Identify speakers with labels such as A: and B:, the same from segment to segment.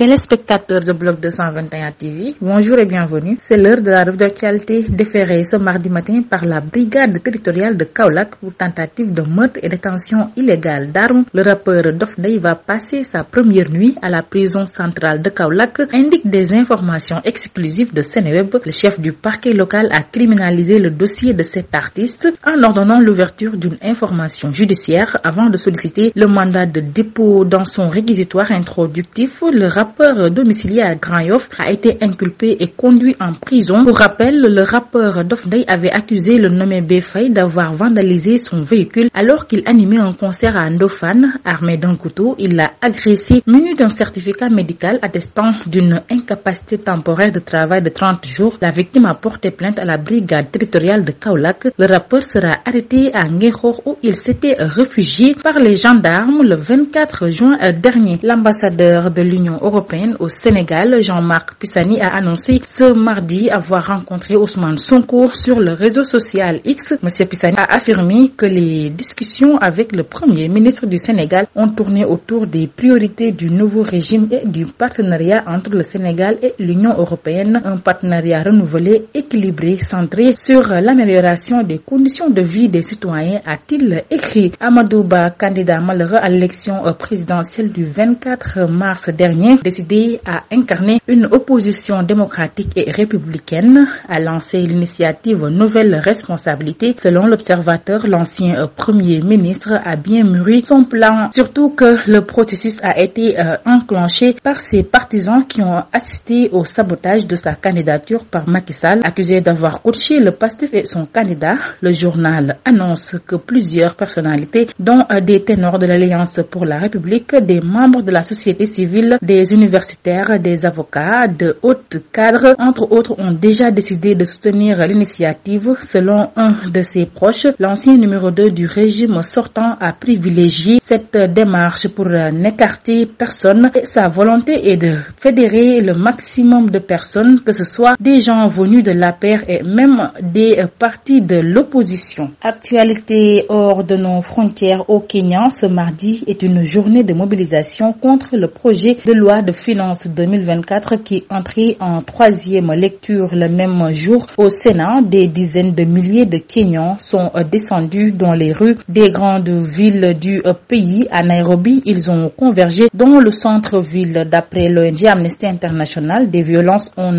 A: Téléspectateurs de Bloc 221 TV, bonjour et bienvenue. C'est l'heure de la revue d'actualité déférée ce mardi matin par la brigade territoriale de Kaolack pour tentative de meurtre et détention illégale d'armes. Le rappeur Dof Ndeye va passer sa première nuit à la prison centrale de Kaolack, indique des informations exclusives de Seneweb. Le chef du parquet local a criminalisé le dossier de cet artiste en ordonnant l'ouverture d'une information judiciaire avant de solliciter le mandat de dépôt dans son réquisitoire introductif. Le rappeur domicilié à Grand Yoff a été inculpé et conduit en prison. Pour rappel, le rappeur Dof Ndeye avait accusé le nommé Befay d'avoir vandalisé son véhicule alors qu'il animait un concert à Ndofane. Armé d'un couteau, il l'a agressé muni d'un certificat médical attestant d'une incapacité temporaire de travail de 30 jours. La victime a porté plainte à la brigade territoriale de Kaolack. Le rappeur sera arrêté à Ngékhor où il s'était réfugié par les gendarmes le 24 juin dernier. L'ambassadeur de l'Union européenne au Sénégal, Jean-Marc Pisani, a annoncé ce mardi avoir rencontré Ousmane Sonko sur le réseau social X. Monsieur Pisani a affirmé que les discussions avec le premier ministre du Sénégal ont tourné autour des priorités du nouveau régime et du partenariat entre le Sénégal et l'Union européenne. Un partenariat renouvelé, équilibré, centré sur l'amélioration des conditions de vie des citoyens, a-t-il écrit. Amadou Ba, candidat malheureux à l'élection présidentielle du 24 mars dernier, décidé à incarner une opposition démocratique et républicaine, a lancé l'initiative Nouvelle Responsabilité. Selon l'Observateur, l'ancien premier ministre a bien mûri son plan, surtout que le processus a été enclenché par ses partisans qui ont assisté au sabotage de sa candidature par Macky Sall. Accusé d'avoir coaché le PASTEF et son candidat, le journal annonce que plusieurs personnalités, dont des ténors de l'Alliance pour la République, des membres de la société civile, des universitaires, des avocats, de hautes cadres, entre autres, ont déjà décidé de soutenir l'initiative. Selon un de ses proches, l'ancien numéro 2 du régime sortant a privilégié cette démarche pour n'écarter personne et sa volonté est de fédérer le maximum de personnes, que ce soit des gens venus de l'APR et même des partis de l'opposition. Actualité hors de nos frontières au Kenya, ce mardi est une journée de mobilisation contre le projet de loi de finances 2024 qui entrait en troisième lecture le même jour au Sénat. Des dizaines de milliers de Kenyans sont descendus dans les rues des grandes villes du pays. À Nairobi, ils ont convergé dans le centre-ville. D'après l'ONG Amnesty International, des violences en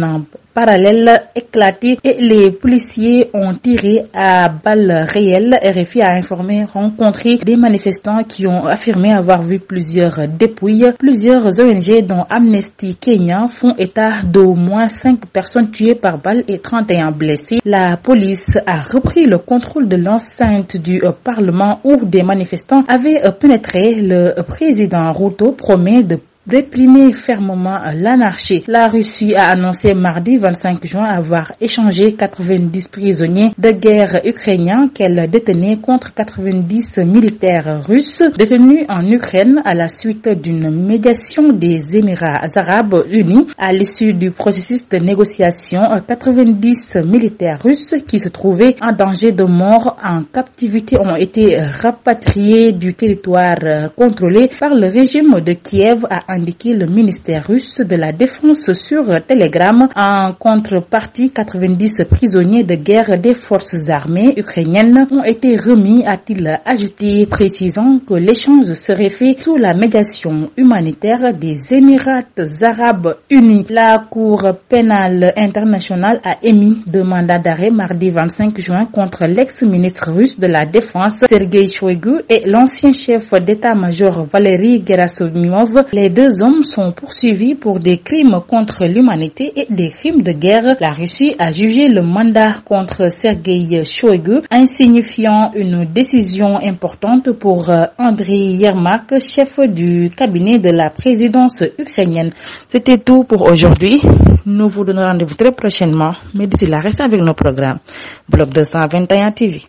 A: parallèle éclaté et les policiers ont tiré à balles réelles. RFI a informé rencontré des manifestants qui ont affirmé avoir vu plusieurs dépouilles. Plusieurs ONG dont Amnesty Kenya font état d'au moins 5 personnes tuées par balles et 31 blessées. La police a repris le contrôle de l'enceinte du Parlement où des manifestants avaient pénétré. Le président Ruto promet de réprimer fermement l'anarchie. La Russie a annoncé mardi 25 juin avoir échangé 90 prisonniers de guerre ukrainiens qu'elle détenait contre 90 militaires russes détenus en Ukraine à la suite d'une médiation des Émirats arabes unis. À l'issue du processus de négociation, 90 militaires russes qui se trouvaient en danger de mort en captivité ont été rapatriés du territoire contrôlé par le régime de Kiev, a indiqué le ministère russe de la Défense sur Telegram. En contrepartie, 90 prisonniers de guerre des forces armées ukrainiennes ont été remis, a-t-il ajouté, précisant que l'échange serait fait sous la médiation humanitaire des Émirats arabes unis. La Cour pénale internationale a émis 2 mandats d'arrêt mardi 25 juin contre l'ex-ministre russe de la Défense Sergei Shoigu et l'ancien chef d'état-major Valery Gerasimov. Les 2 hommes sont poursuivis pour des crimes contre l'humanité et des crimes de guerre. La Russie a jugé le mandat contre Sergei Shoigu insignifiant, une décision importante pour Andriy Yermak, chef du cabinet de la présidence ukrainienne. C'était tout pour aujourd'hui. Nous vous donnons rendez-vous très prochainement, mais d'ici là, restez avec nos programmes. Bloc 221 TV.